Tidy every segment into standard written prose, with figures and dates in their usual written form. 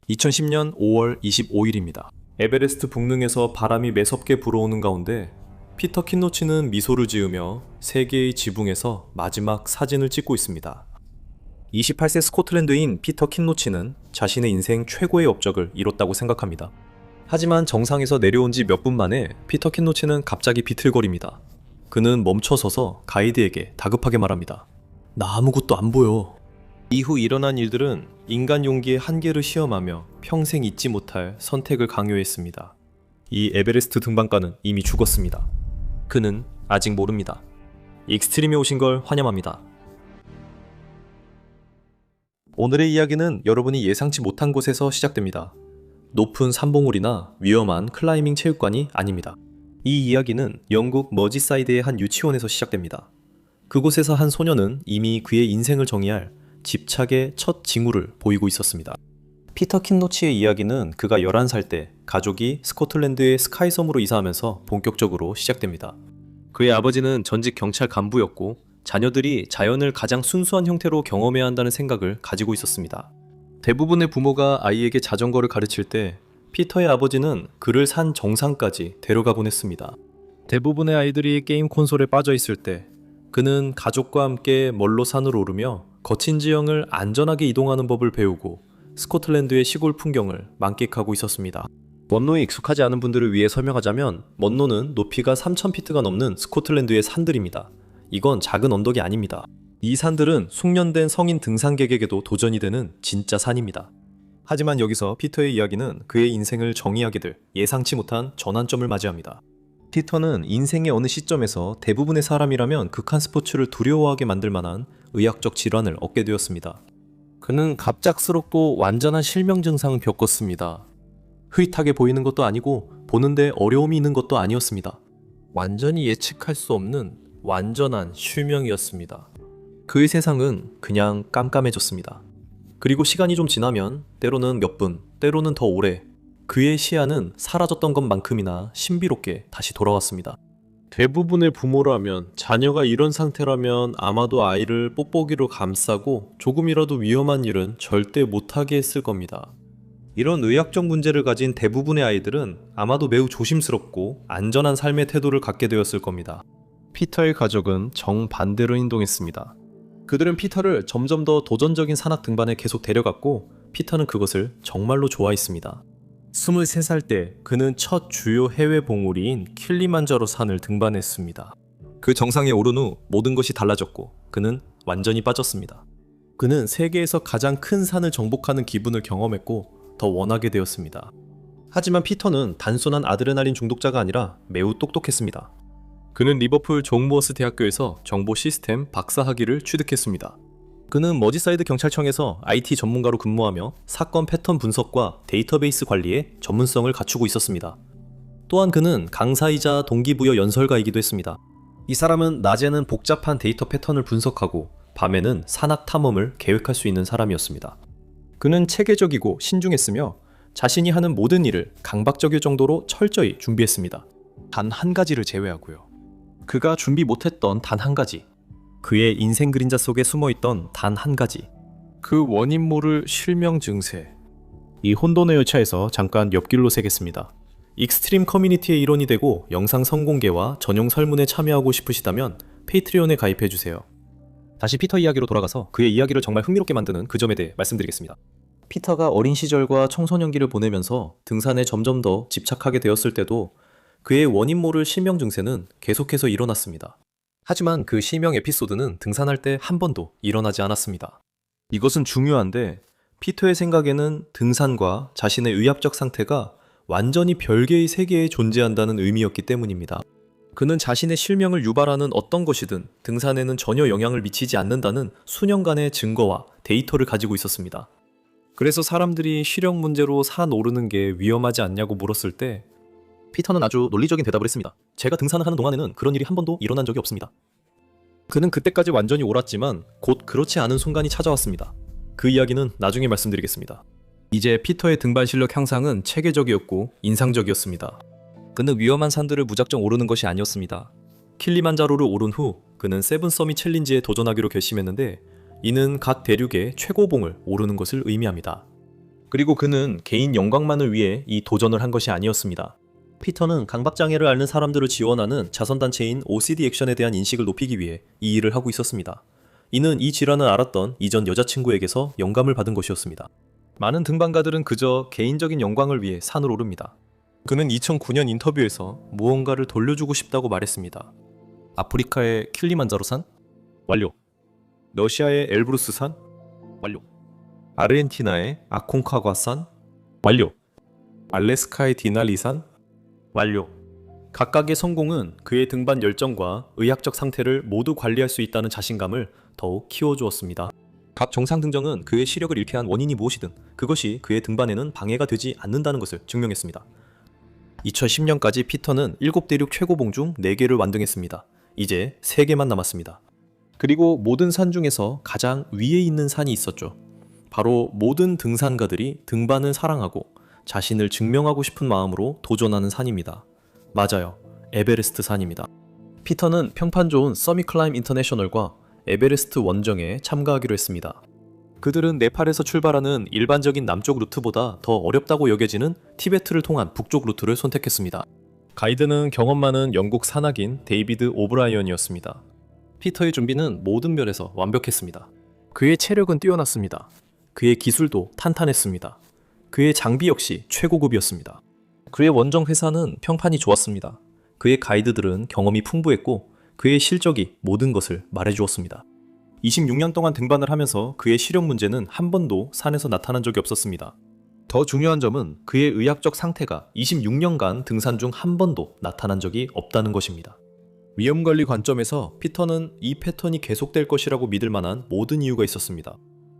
2010년 5월 25일입니다. 에베레스트 북릉에서 바람이 매섭게 불어오는 가운데 피터 킨노치는 미소를 지으며 세계의 지붕에서 마지막 사진을 찍고 있습니다. 28세 스코틀랜드인 피터 킨노치는 자신의 인생 최고의 업적을 이뤘다고 생각합니다. 하지만 정상에서 내려온 지 몇 분 만에 피터 킨노치는 갑자기 비틀거립니다. 그는 멈춰서서 가이드에게 다급하게 말합니다. 나 아무것도 안 보여. 이후 일어난 일들은 인간 용기의 한계를 시험하며 평생 잊지 못할 선택을 강요했습니다. 이 에베레스트 등반가는 이미 죽었습니다. 그는 아직 모릅니다. 익스트림에 오신 걸 환영합니다. 오늘의 이야기는 여러분이 예상치 못한 곳에서 시작됩니다. 높은 산봉우리나 위험한 클라이밍 체육관이 아닙니다. 이 이야기는 영국 머지사이드의 한 유치원에서 시작됩니다. 그곳에서 한 소녀는 이미 그의 인생을 정의할 집착의 첫 징후를 보이고 있었습니다. 피터 킨노치의 이야기는 그가 11살 때 가족이 스코틀랜드의 스카이섬으로 이사하면서 본격적으로 시작됩니다. 그의 아버지는 전직 경찰 간부였고 자녀들이 자연을 가장 순수한 형태로 경험해야 한다는 생각을 가지고 있었습니다. 대부분의 부모가 아이에게 자전거를 가르칠 때 피터의 아버지는 그를 산 정상까지 데려가 보냈습니다. 대부분의 아이들이 게임 콘솔에 빠져 있을 때 그는 가족과 함께 멀로 산을 오르며 거친 지형을 안전하게 이동하는 법을 배우고 스코틀랜드의 시골 풍경을 만끽하고 있었습니다. 먼로에 익숙하지 않은 분들을 위해 설명하자면 먼로는 높이가 3000피트가 넘는 스코틀랜드의 산들입니다. 이건 작은 언덕이 아닙니다. 이 산들은 숙련된 성인 등산객에게도 도전이 되는 진짜 산입니다. 하지만 여기서 피터의 이야기는 그의 인생을 정의하게 될 예상치 못한 전환점을 맞이합니다. 피터는 인생의 어느 시점에서 대부분의 사람이라면 극한 스포츠를 두려워하게 만들 만한 의학적 질환을 얻게 되었습니다. 그는 갑작스럽고 완전한 실명 증상을 겪었습니다. 흐릿하게 보이는 것도 아니고 보는데 어려움이 있는 것도 아니었습니다. 완전히 예측할 수 없는 완전한 실명이었습니다. 그의 세상은 그냥 깜깜해졌습니다. 그리고 시간이 좀 지나면 때로는 몇 분, 때로는 더 오래 그의 시야는 사라졌던 것만큼이나 신비롭게 다시 돌아왔습니다. 대부분의 부모라면 자녀가 이런 상태라면 아마도 아이를 뽁뽁이로 감싸고 조금이라도 위험한 일은 절대 못하게 했을 겁니다. 이런 의학적 문제를 가진 대부분의 아이들은 아마도 매우 조심스럽고 안전한 삶의 태도를 갖게 되었을 겁니다. 피터의 가족은 정반대로 행동했습니다. 그들은 피터를 점점 더 도전적인 산악 등반에 계속 데려갔고 피터는 그것을 정말로 좋아했습니다. 23살 때 그는 첫 주요 해외 봉우리인 킬리만자로 산을 등반했습니다. 그 정상에 오른 후 모든 것이 달라졌고 그는 완전히 빠졌습니다. 그는 세계에서 가장 큰 산을 정복하는 기분을 경험했고 더 원하게 되었습니다. 하지만 피터는 단순한 아드레날린 중독자가 아니라 매우 똑똑했습니다. 그는 리버풀 존 무어스 대학교에서 정보 시스템 박사학위를 취득했습니다. 그는 머지사이드 경찰청에서 IT 전문가로 근무하며 사건 패턴 분석과 데이터베이스 관리에 전문성을 갖추고 있었습니다. 또한 그는 강사이자 동기부여 연설가이기도 했습니다. 이 사람은 낮에는 복잡한 데이터 패턴을 분석하고 밤에는 산악 탐험을 계획할 수 있는 사람이었습니다. 그는 체계적이고 신중했으며 자신이 하는 모든 일을 강박적일 정도로 철저히 준비했습니다. 단 한 가지를 제외하고요. 그가 준비 못했던 단 한 가지. 그의 인생 그림자 속에 숨어있던 단 한 가지. 그 원인 모를 실명 증세. 이 혼돈의 열차에서 잠깐 옆길로 새겠습니다. 익스트림 커뮤니티의 일원이 되고 영상 선공개와 전용 설문에 참여하고 싶으시다면 페이트리온에 가입해주세요. 다시 피터 이야기로 돌아가서 그의 이야기를 정말 흥미롭게 만드는 그 점에 대해 말씀드리겠습니다. 피터가 어린 시절과 청소년기를 보내면서 등산에 점점 더 집착하게 되었을 때도 그의 원인 모를 실명 증세는 계속해서 일어났습니다. 하지만 그 실명 에피소드는 등산할 때 한 번도 일어나지 않았습니다. 이것은 중요한데 피터의 생각에는 등산과 자신의 의학적 상태가 완전히 별개의 세계에 존재한다는 의미였기 때문입니다. 그는 자신의 실명을 유발하는 어떤 것이든 등산에는 전혀 영향을 미치지 않는다는 수년간의 증거와 데이터를 가지고 있었습니다. 그래서 사람들이 시력 문제로 산 오르는 게 위험하지 않냐고 물었을 때 피터는 아주 논리적인 대답을 했습니다. 제가 등산을 하는 동안에는 그런 일이 한 번도 일어난 적이 없습니다. 그는 그때까지 완전히 옳았지만 곧 그렇지 않은 순간이 찾아왔습니다. 그 이야기는 나중에 말씀드리겠습니다. 이제 피터의 등반 실력 향상은 체계적이었고 인상적이었습니다. 그는 위험한 산들을 무작정 오르는 것이 아니었습니다. 킬리만자로를 오른 후 그는 세븐 서밋 챌린지에 도전하기로 결심했는데 이는 각 대륙의 최고봉을 오르는 것을 의미합니다. 그리고 그는 개인 영광만을 위해 이 도전을 한 것이 아니었습니다. 피터는 강박장애를 앓는 사람들을 지원하는 자선단체인 OCD 액션에 대한 인식을 높이기 위해 이 일을 하고 있었습니다. 이는 이 질환을 앓았던 이전 여자친구에게서 영감을 받은 것이었습니다. 많은 등반가들은 그저 개인적인 영광을 위해 산을 오릅니다. 그는 2009년 인터뷰에서 무언가를 돌려주고 싶다고 말했습니다. 아프리카의 킬리만자로산? 완료. 러시아의 엘브루스산? 완료. 아르헨티나의 아콘카과산? 완료. 알래스카의 디날리산? 완료. 각각의 성공은 그의 등반 열정과 의학적 상태를 모두 관리할 수 있다는 자신감을 더욱 키워주었습니다. 각 정상 등정은 그의 시력을 잃게 한 원인이 무엇이든 그것이 그의 등반에는 방해가 되지 않는다는 것을 증명했습니다. 2010년까지 피터는 7대륙 최고봉 중 4개를 완등했습니다. 이제 3개만 남았습니다. 그리고 모든 산 중에서 가장 위에 있는 산이 있었죠. 바로 모든 등산가들이 등반을 사랑하고 자신을 증명하고 싶은 마음으로 도전하는 산입니다. 맞아요. 에베레스트 산입니다. 피터는 평판 좋은 서밋 클라임 인터내셔널과 에베레스트 원정에 참가하기로 했습니다. 그들은 네팔에서 출발하는 일반적인 남쪽 루트보다 더 어렵다고 여겨지는 티베트를 통한 북쪽 루트를 선택했습니다. 가이드는 경험 많은 영국 산악인 데이비드 오브라이언이었습니다. 피터의 준비는 모든 면에서 완벽했습니다. 그의 체력은 뛰어났습니다. 그의 기술도 탄탄했습니다. 그의 장비 역시 최고급이었습니다. 그의 원정 회사는 평판이 좋았습니다. 그의 가이드들은 경험이 풍부했고 그의 실적이 모든 것을 말해주었습니다. 26년 동안 등반을 하면서 그의 시력 문제는 한 번도 산에서 나타난 적이 없었습니다. 더 중요한 점은 그의 의학적 상태가 26년간 등산 중 한 번도 나타난 적이 없다는 것입니다. 위험관리 관점에서 피터는 이 패턴이 계속될 것이라고 믿을 만한 모든 이유가 있었습니다.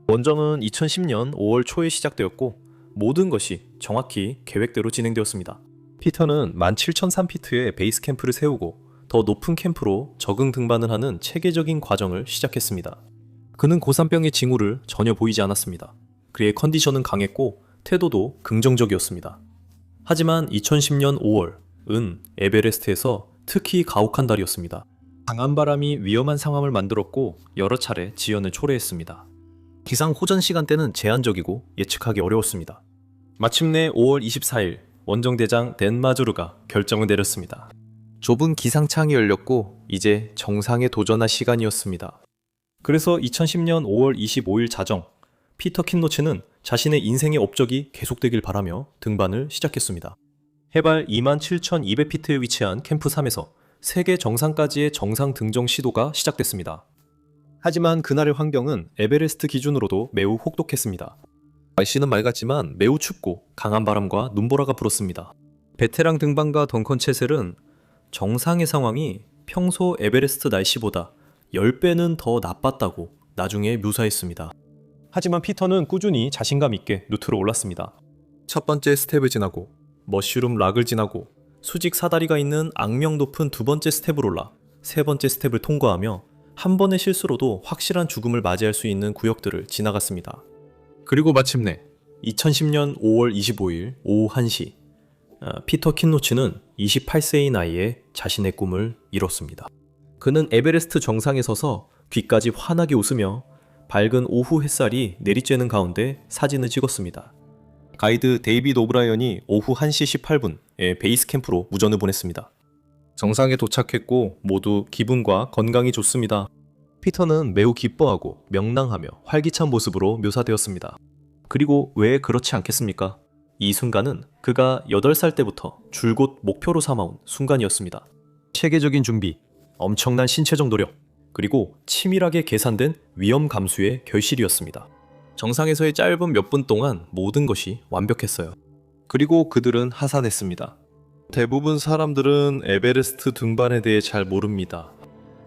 원정은 2010년 5월 초에 시작되었고 모든 것이 정확히 계획대로 진행되었습니다. 피터는 17,003피트의 베이스 캠프를 세우고 더 높은 캠프로 적응 등반을 하는 체계적인 과정을 시작했습니다. 그는 고산병의 징후를 전혀 보이지 않았습니다. 그의 컨디션은 강했고 태도도 긍정적이었습니다. 하지만 2010년 5월은 에베레스트에서 특히 가혹한 달이었습니다. 강한 바람이 위험한 상황을 만들었고 여러 차례 지연을 초래했습니다. 기상 호전 시간대는 제한적이고 예측하기 어려웠습니다. 마침내 5월 24일 원정대장 댄 마조르가 결정을 내렸습니다. 좁은 기상창이 열렸고 이제 정상에 도전할 시간이었습니다. 그래서 2010년 5월 25일 자정, 피터 킨노츠는 자신의 인생의 업적이 계속되길 바라며 등반을 시작했습니다. 해발 27,200피트에 위치한 캠프 3에서 세계 정상까지의 정상 등정 시도가 시작됐습니다. 하지만 그날의 환경은 에베레스트 기준으로도 매우 혹독했습니다. 날씨는 맑았지만 매우 춥고 강한 바람과 눈보라가 불었습니다. 베테랑 등반가 덩컨 채셀은 정상의 상황이 평소 에베레스트 날씨보다 10배는 더 나빴다고 나중에 묘사했습니다. 하지만 피터는 꾸준히 자신감 있게 루트로 올랐습니다. 첫 번째 스텝을 지나고 머쉬룸 락을 지나고 수직 사다리가 있는 악명 높은 두 번째 스텝을 올라 세 번째 스텝을 통과하며 한 번의 실수로도 확실한 죽음을 맞이할 수 있는 구역들을 지나갔습니다. 그리고 마침내 2010년 5월 25일 오후 1시 피터 킨노츠는 28세의 나이에 자신의 꿈을 이뤘습니다. 그는 에베레스트 정상에 서서 귀까지 환하게 웃으며 밝은 오후 햇살이 내리쬐는 가운데 사진을 찍었습니다. 가이드 데이비드 오브라이언이 오후 1시 18분에 베이스 캠프로 무전을 보냈습니다. 정상에 도착했고 모두 기분과 건강이 좋습니다. 피터는 매우 기뻐하고 명랑하며 활기찬 모습으로 묘사되었습니다. 그리고 왜 그렇지 않겠습니까? 이 순간은 그가 8살 때부터 줄곧 목표로 삼아온 순간이었습니다. 체계적인 준비, 엄청난 신체적 노력, 그리고 치밀하게 계산된 위험 감수의 결실이었습니다. 정상에서의 짧은 몇 분 동안 모든 것이 완벽했어요. 그리고 그들은 하산했습니다. 대부분 사람들은 에베레스트 등반에 대해 잘 모릅니다.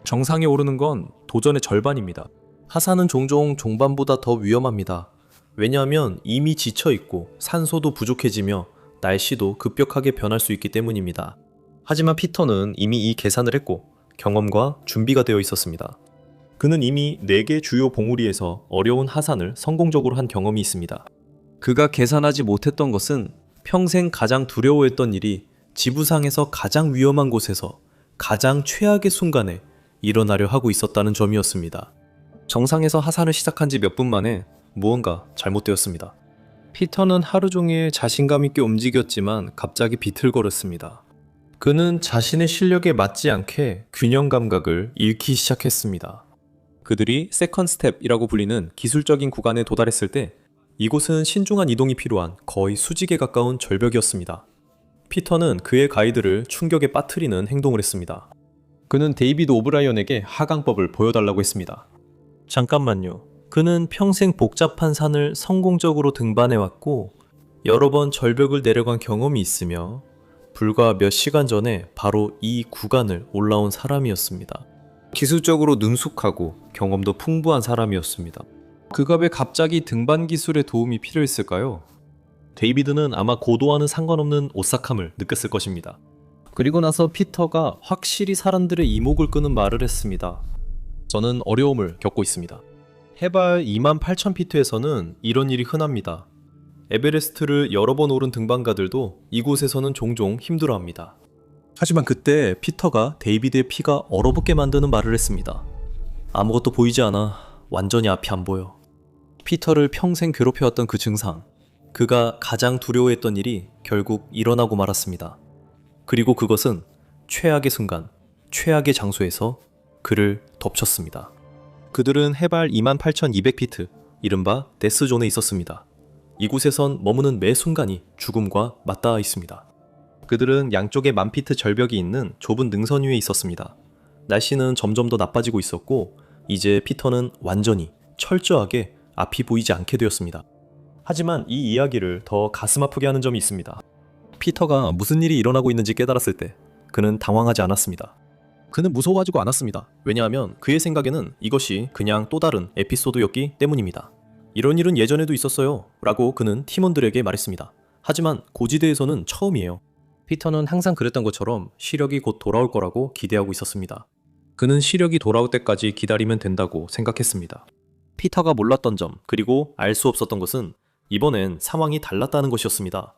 정상에 오르는 건 도전의 절반입니다. 하산은 종종 종반보다 더 위험합니다. 왜냐하면 이미 지쳐있고 산소도 부족해지며 날씨도 급격하게 변할 수 있기 때문입니다. 하지만 피터는 이미 이 계산을 했고 경험과 준비가 되어 있었습니다. 그는 이미 4개 주요 봉우리에서 어려운 하산을 성공적으로 한 경험이 있습니다. 그가 계산하지 못했던 것은 평생 가장 두려워했던 일이 지구상에서 가장 위험한 곳에서 가장 최악의 순간에 일어나려 하고 있었다는 점이었습니다. 정상에서 하산을 시작한 지 몇 분 만에 무언가 잘못되었습니다. 피터는 하루 종일 자신감 있게 움직였지만 갑자기 비틀거렸습니다. 그는 자신의 실력에 맞지 않게 균형 감각을 잃기 시작했습니다. 그들이 세컨드 스텝이라고 불리는 기술적인 구간에 도달했을 때 이곳은 신중한 이동이 필요한 거의 수직에 가까운 절벽이었습니다. 피터는 그의 가이드를 충격에 빠뜨리는 행동을 했습니다. 그는 데이비드 오브라이언에게 하강법을 보여달라고 했습니다. 잠깐만요. 그는 평생 복잡한 산을 성공적으로 등반해왔고 여러 번 절벽을 내려간 경험이 있으며 불과 몇 시간 전에 바로 이 구간을 올라온 사람이었습니다. 기술적으로 능숙하고 경험도 풍부한 사람이었습니다. 그가 왜 갑자기 등반 기술의 도움이 필요했을까요? 데이비드는 아마 고도와는 상관없는 오싹함을 느꼈을 것입니다. 그리고 나서 피터가 확실히 사람들의 이목을 끄는 말을 했습니다. 저는 어려움을 겪고 있습니다. 해발 28,000피트에서는 이런 일이 흔합니다. 에베레스트를 여러 번 오른 등반가들도 이곳에서는 종종 힘들어합니다. 하지만 그때 피터가 데이비드의 피가 얼어붙게 만드는 말을 했습니다. 아무것도 보이지 않아. 완전히 앞이 안 보여. 피터를 평생 괴롭혀왔던 그 증상, 그가 가장 두려워했던 일이 결국 일어나고 말았습니다. 그리고 그것은 최악의 순간, 최악의 장소에서 그를 덮쳤습니다. 그들은 해발 28,200피트, 이른바 데스존에 있었습니다. 이곳에선 머무는 매 순간이 죽음과 맞닿아 있습니다. 그들은 양쪽에 10,000피트 절벽이 있는 좁은 능선 위에 있었습니다. 날씨는 점점 더 나빠지고 있었고 이제 피터는 완전히 철저하게 앞이 보이지 않게 되었습니다. 하지만 이 이야기를 더 가슴 아프게 하는 점이 있습니다. 피터가 무슨 일이 일어나고 있는지 깨달았을 때 그는 당황하지 않았습니다. 그는 무서워하지도 않았습니다. 왜냐하면 그의 생각에는 이것이 그냥 또 다른 에피소드였기 때문입니다. 이런 일은 예전에도 있었어요 라고 그는 팀원들에게 말했습니다. 하지만 고지대에서는 처음이에요. 피터는 항상 그랬던 것처럼 시력이 곧 돌아올 거라고 기대하고 있었습니다. 그는 시력이 돌아올 때까지 기다리면 된다고 생각했습니다. 피터가 몰랐던 점, 그리고 알 수 없었던 것은 이번엔 상황이 달랐다는 것이었습니다.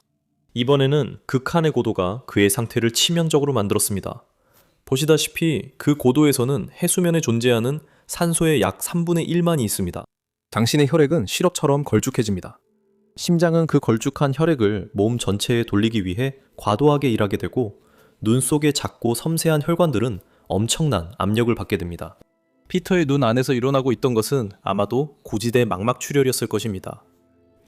이번에는 극한의 고도가 그의 상태를 치명적으로 만들었습니다. 보시다시피 그 고도에서는 해수면에 존재하는 산소의 약 3분의 1만이 있습니다. 당신의 혈액은 시럽처럼 걸쭉해집니다. 심장은 그 걸쭉한 혈액을 몸 전체에 돌리기 위해 과도하게 일하게 되고 눈 속의 작고 섬세한 혈관들은 엄청난 압력을 받게 됩니다. 피터의 눈 안에서 일어나고 있던 것은 아마도 고지대 망막 출혈이었을 것입니다.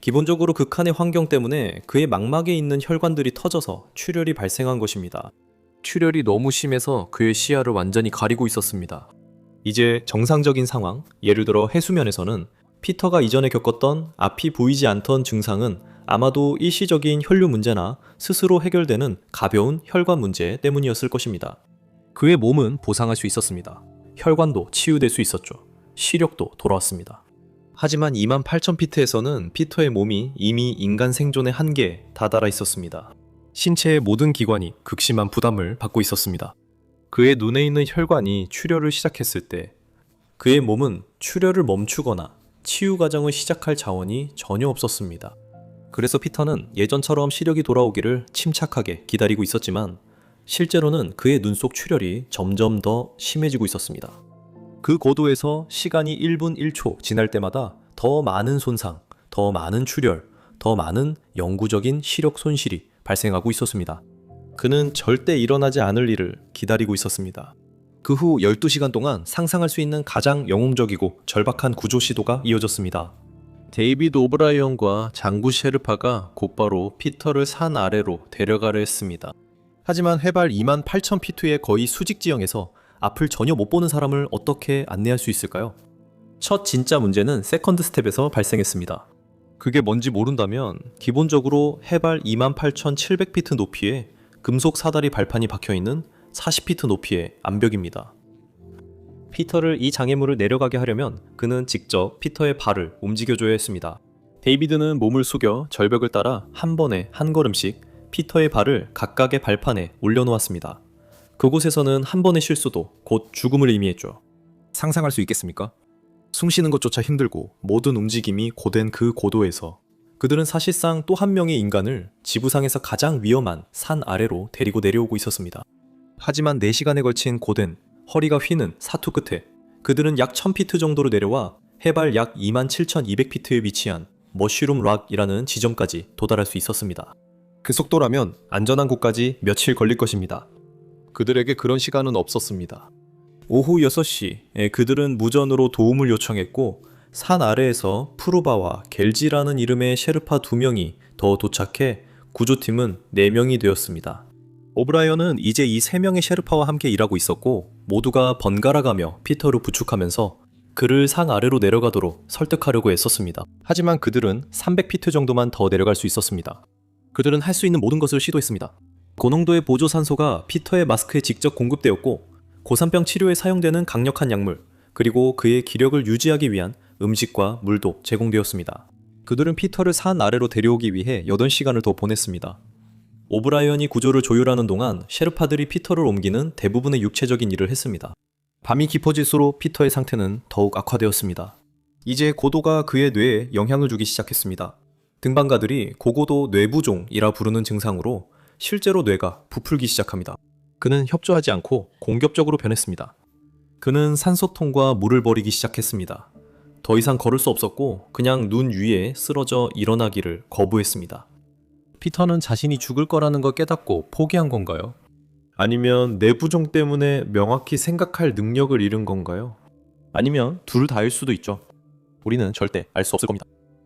기본적으로 극한의 환경 때문에 그의 망막에 있는 혈관들이 터져서 출혈이 발생한 것입니다. 출혈이 너무 심해서 그의 시야를 완전히 가리고 있었습니다. 이제 정상적인 상황, 예를 들어 해수면에서는 피터가 이전에 겪었던 앞이 보이지 않던 증상은 아마도 일시적인 혈류 문제나 스스로 해결되는 가벼운 혈관 문제 때문이었을 것입니다. 그의 몸은 보상할 수 있었습니다. 혈관도 치유될 수 있었죠. 시력도 돌아왔습니다. 하지만 28,000피트에서는 피터의 몸이 이미 인간 생존의 한계에 다다라 있었습니다. 신체의 모든 기관이 극심한 부담을 받고 있었습니다. 그의 눈에 있는 혈관이 출혈을 시작했을 때 그의 몸은 출혈을 멈추거나 치유 과정을 시작할 자원이 전혀 없었습니다. 그래서 피터는 예전처럼 시력이 돌아오기를 침착하게 기다리고 있었지만 실제로는 그의 눈 속 출혈이 점점 더 심해지고 있었습니다. 그 고도에서 시간이 1분 1초 지날 때마다 더 많은 손상, 더 많은 출혈, 더 많은 영구적인 시력 손실이 발생하고 있었습니다. 그는 절대 일어나지 않을 일을 기다리고 있었습니다. 그 후 12시간 동안 상상할 수 있는 가장 영웅적이고 절박한 구조 시도가 이어졌습니다. 데이비드 오브라이언과 장구 셰르파가 곧바로 피터를 산 아래로 데려가려 했습니다. 하지만 해발 28,000피트의 거의 수직 지형에서 앞을 전혀 못 보는 사람을 어떻게 안내할 수 있을까요? 첫 진짜 문제는 세컨드 스텝에서 발생했습니다. 그게 뭔지 모른다면 기본적으로 해발 28,700피트 높이에 금속 사다리 발판이 박혀있는 40피트 높이의 암벽입니다. 피터를 이 장애물을 내려가게 하려면 그는 직접 피터의 발을 움직여줘야 했습니다. 데이비드는 몸을 숙여 절벽을 따라 한 번에 한 걸음씩 피터의 발을 각각의 발판에 올려놓았습니다. 그곳에서는 한 번의 실수도 곧 죽음을 의미했죠. 상상할 수 있겠습니까? 숨 쉬는 것조차 힘들고 모든 움직임이 고된 그 고도에서 그들은 사실상 또 한 명의 인간을 지구상에서 가장 위험한 산 아래로 데리고 내려오고 있었습니다. 하지만 4시간에 걸친 고된 허리가 휘는 사투 끝에 그들은 약 1000피트 정도로 내려와 해발 약 27,200피트에 위치한 머쉬룸 락이라는 지점까지 도달할 수 있었습니다. 그 속도라면 안전한 곳까지 며칠 걸릴 것입니다. 그들에게 그런 시간은 없었습니다. 오후 6시에 그들은 무전으로 도움을 요청했고 산 아래에서 프루바와 겔지라는 이름의 셰르파 2명이 더 도착해 구조팀은 4명이 되었습니다. 오브라이언은 이제 이 3명의 셰르파와 함께 일하고 있었고 모두가 번갈아가며 피터를 부축하면서 그를 상 아래로 내려가도록 설득하려고 애썼습니다. 하지만 그들은 300피트 정도만 더 내려갈 수 있었습니다. 그들은 할 수 있는 모든 것을 시도했습니다. 고농도의 보조산소가 피터의 마스크에 직접 공급되었고 고산병 치료에 사용되는 강력한 약물 그리고 그의 기력을 유지하기 위한 음식과 물도 제공되었습니다. 그들은 피터를 산 아래로 데려오기 위해 8시간을 더 보냈습니다. 오브라이언이 구조를 조율하는 동안 셰르파들이 피터를 옮기는 대부분의 육체적인 일을 했습니다. 밤이 깊어질수록 피터의 상태는 더욱 악화되었습니다. 이제 고도가 그의 뇌에 영향을 주기 시작했습니다. 등반가들이 고고도 뇌부종이라 부르는 증상으로 실제로 뇌가 부풀기 시작합니다. 그는 협조하지 않고 공격적으로 변했습니다. 그는 산소통과 물을 버리기 시작했습니다. 더 이상 걸을 수 없었고 그냥 눈 위에 쓰러져 일어나기를 거부했습니다. 피터는 자신이 죽을 거라는 걸 깨닫고 포기한 건가요? 아니면 뇌부종 때문에 명확히 생각할 능력을 잃은 건가요? 아니면 둘 다일 수도 있죠. 우리는 절대 알 수 없을 겁니다.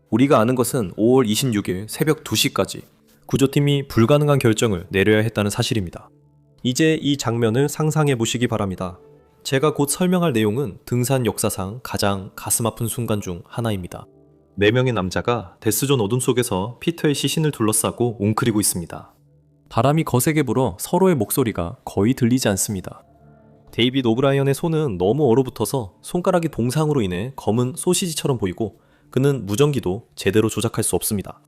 우리가 아는 것은 5월 26일 새벽 2시까지 구조팀이 불가능한 결정을 내려야 했다는 사실입니다. 이제 이 장면을 상상해 보시기 바랍니다. 제가 곧 설명할 내용은 등산 역사상 가장 가슴 아픈 순간 중 하나입니다. 4명의 남자가 데스존 어둠 속에서 피터의 시신을 둘러싸고 웅크리고 있습니다. 바람이 거세게 불어 서로의 목소리가 거의 들리지 않습니다. 데이비드 오브라이언의 손은 너무 얼어붙어서 손가락이 동상으로 인해 검은 소시지처럼 보이고 그는 무전기도 제대로 조작할 수 없습니다.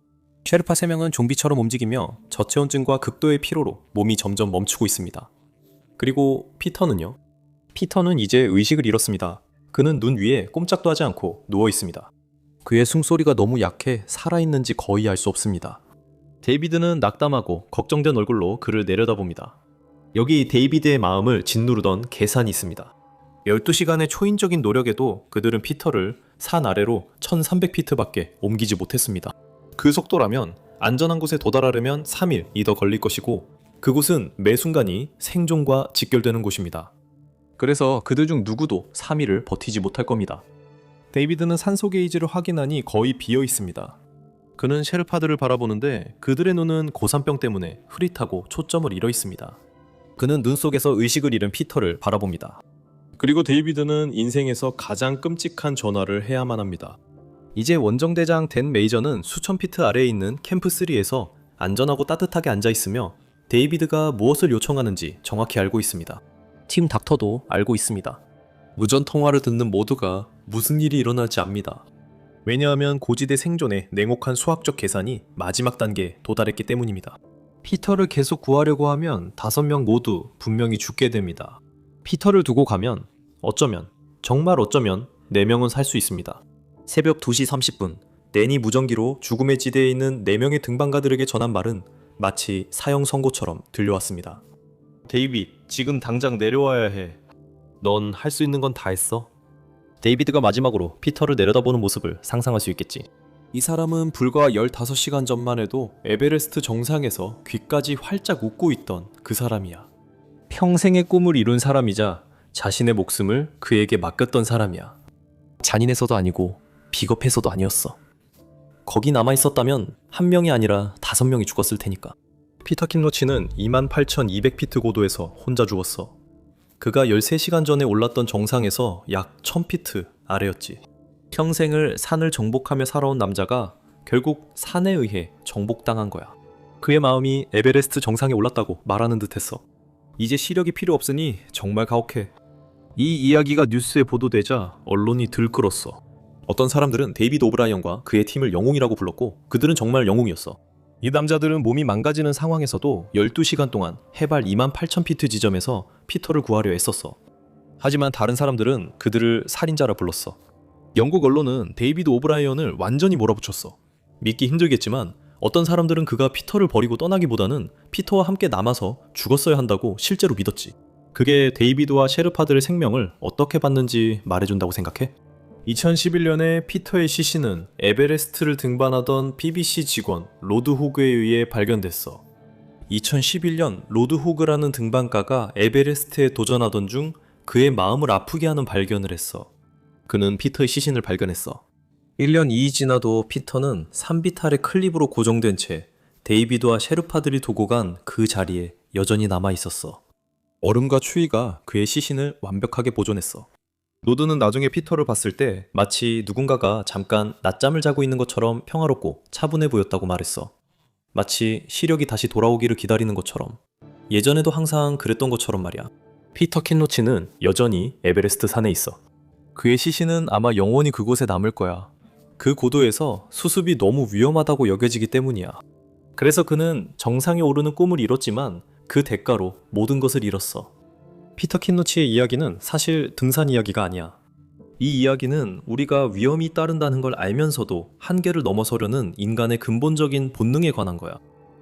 셰르파 3명은 좀비처럼 움직이며 저체온증과 극도의 피로로 몸이 점점 멈추고 있습니다. 그리고 피터는요? 피터는 이제 의식을 잃었습니다. 그는 눈 위에 꼼짝도 하지 않고 누워 있습니다. 그의 숨소리가 너무 약해 살아있는지 거의 알 수 없습니다. 데이비드는 낙담하고 걱정된 얼굴로 그를 내려다봅니다. 여기 데이비드의 마음을 짓누르던 계산이 있습니다. 12시간의 초인적인 노력에도 그들은 피터를 산 아래로 1300피트밖에 옮기지 못했습니다. 그 속도라면 안전한 곳에 도달하려면 3일이 더 걸릴 것이고 그곳은 매 순간이 생존과 직결되는 곳입니다. 그래서 그들 중 누구도 3일을 버티지 못할 겁니다. 데이비드는 산소 게이지를 확인하니 거의 비어 있습니다. 그는 셰르파들을 바라보는데 그들의 눈은 고산병 때문에 흐릿하고 초점을 잃어 있습니다. 그는 눈 속에서 의식을 잃은 피터를 바라봅니다. 그리고 데이비드는 인생에서 가장 끔찍한 전화를 해야만 합니다. 이제 원정대장 댄 메이저는 수천 피트 아래에 있는 캠프 3에서 안전하고 따뜻하게 앉아 있으며 데이비드가 무엇을 요청하는지 정확히 알고 있습니다. 팀 닥터도 알고 있습니다. 무전 통화를 듣는 모두가 무슨 일이 일어날지 압니다. 왜냐하면 고지대 생존의 냉혹한 수학적 계산이 마지막 단계에 도달했기 때문입니다. 피터를 계속 구하려고 하면 5명 모두 분명히 죽게 됩니다. 피터를 두고 가면 정말 어쩌면 4명은 살 수 있습니다. 새벽 2시 30분 댄이 무전기로 죽음의 지대에 있는 4명의 등반가들에게 전한 말은 마치 사형 선고처럼 들려왔습니다. 데이빗, 지금 당장 내려와야 해. 넌 할 수 있는 건 다 했어. 데이비드가 마지막으로 피터를 내려다보는 모습을 상상할 수 있겠지. 이 사람은 불과 15시간 전만 해도 에베레스트 정상에서 귀까지 활짝 웃고 있던 그 사람이야. 평생의 꿈을 이룬 사람이자 자신의 목숨을 그에게 맡겼던 사람이야. 잔인해서도 아니고 비겁해서도 아니었어. 거기 남아있었다면 1명이 아니라 5명이 죽었을 테니까. 피터 킨로치는 28,200피트 고도에서 혼자 죽었어. 그가 13시간 전에 올랐던 정상에서 약 1000피트 아래였지. 평생을 산을 정복하며 살아온 남자가 결국 산에 의해 정복당한 거야. 그의 마음이 에베레스트 정상에 올랐다고 말하는 듯했어. 이제 시력이 필요 없으니 정말 가혹해. 이 이야기가 뉴스에 보도되자 언론이 들끓었어. 어떤 사람들은 데이비드 오브라이언과 그의 팀을 영웅이라고 불렀고 그들은 정말 영웅이었어. 이 남자들은 몸이 망가지는 상황에서도 12시간 동안 해발 28,000피트 지점에서 피터를 구하려 애썼어. 하지만 다른 사람들은 그들을 살인자라 불렀어. 영국 언론은 데이비드 오브라이언을 완전히 몰아붙였어. 믿기 힘들겠지만 어떤 사람들은 그가 피터를 버리고 떠나기보다는 피터와 함께 남아서 죽었어야 한다고 실제로 믿었지. 그게 데이비드와 셰르파들의 생명을 어떻게 받는지 말해준다고 생각해? 2011년에 피터의 시신은 에베레스트를 등반하던 BBC 직원 로드 호그에 의해 발견됐어. 2011년 로드 호그라는 등반가가 에베레스트에 도전하던 중 그의 마음을 아프게 하는 발견을 했어. 그는 피터의 시신을 발견했어. 1년 2이 지나도 피터는 산비탈의 클립으로 고정된 채 데이비드와 셰르파들이 두고 간 그 자리에 여전히 남아 있었어. 얼음과 추위가 그의 시신을 완벽하게 보존했어. 로드는 나중에 피터를 봤을 때 마치 누군가가 잠깐 낮잠을 자고 있는 것처럼 평화롭고 차분해 보였다고 말했어. 마치 시력이 다시 돌아오기를 기다리는 것처럼. 예전에도 항상 그랬던 것처럼 말이야. 피터 킨로치는 여전히 에베레스트 산에 있어. 그의 시신은 아마 영원히 그곳에 남을 거야. 그 고도에서 수습이 너무 위험하다고 여겨지기 때문이야. 그래서 그는 정상에 오르는 꿈을 이뤘지만 그 대가로 모든 것을 잃었어. 피터 킨로치의 이야기는 사실 등산 이야기가 아니야. 이 이야기는 우리가 위험이 따른다는 걸 알면서도 한계를 넘어서려는 인간의 근본적인 본능에 관한 거야.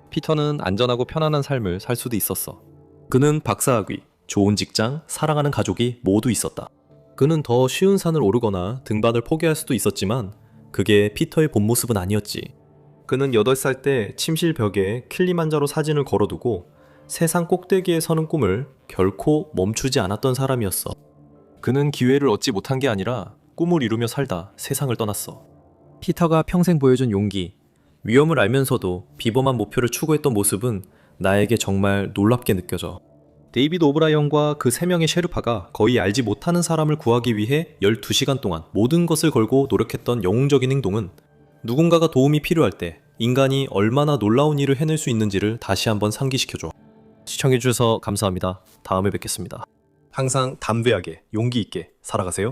피터는 안전하고 편안한 삶을 살 수도 있었어. 그는 박사학위, 좋은 직장, 사랑하는 가족이 모두 있었다. 그는 더 쉬운 산을 오르거나 등반을 포기할 수도 있었지만 그게 피터의 본 모습은 아니었지. 그는 8살 때 침실 벽에 킬리만자로 사진을 걸어두고 세상 꼭대기에 서는 꿈을 결코 멈추지 않았던 사람이었어. 그는 기회를 얻지 못한 게 아니라 꿈을 이루며 살다 세상을 떠났어. 피터가 평생 보여준 용기, 위험을 알면서도 비범한 목표를 추구했던 모습은 나에게 정말 놀랍게 느껴져. 데이비드 오브라이언과 그 3명의 셰르파가 거의 알지 못하는 사람을 구하기 위해 12시간 동안 모든 것을 걸고 노력했던 영웅적인 행동은 누군가가 도움이 필요할 때 인간이 얼마나 놀라운 일을 해낼 수 있는지를 다시 한번 상기시켜줘. 시청해주셔서 감사합니다. 다음에 뵙겠습니다. 항상 담대하게 용기 있게 살아가세요.